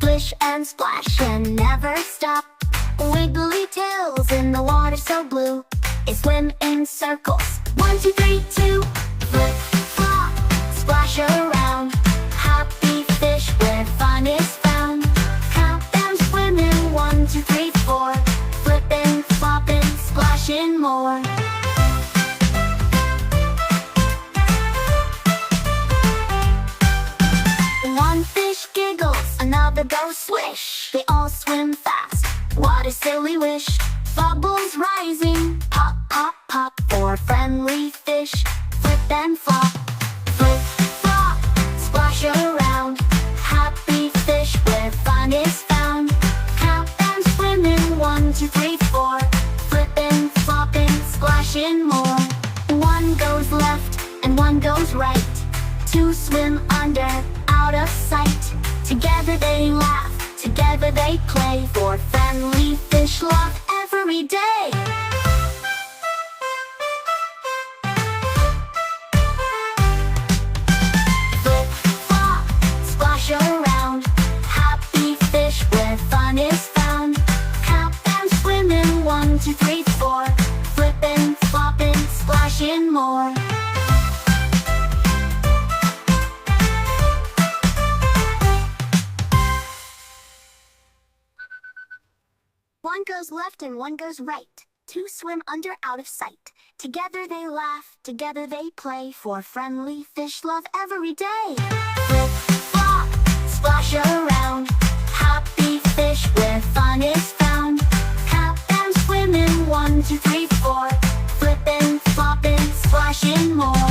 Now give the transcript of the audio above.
Splish and splash and never stop. Wiggly tails in the water so blue. They swim in circles. 1, 2, 3, 2. Flip, flop, splash around. Happy fish where fun is found. Count them swimming. 1, 2, 3, 4. Flipping, flopping, splashing more. One fish giggles, another goes swish. They all swim fast. What a silly wish! Bubbles rising, pop, pop, pop. For friendly fish, flip and flop. Flip, flop, splash around. Happy fish where fun is found. Count them swimming. 1, 2, 3, 4. Flipping, flopping, splashing more. One goes left and one goes right. Two swim under, out of sight. Together they laugh, together they play. For friendly fish love every day. Flip, flop, splash around. Happy fish where fun is found. Count them swimming. 1, 2, 3, 4. Flipping, flopping, splashing more. One goes left and one goes right. Two swim under, out of sight. Together they laugh, together they play. For friendly fish love every day. Flip, flop, splash around. Happy fish where fun is found. Count them swimming. 1, 2, 3, 4. Flipping, flopping, splashing more.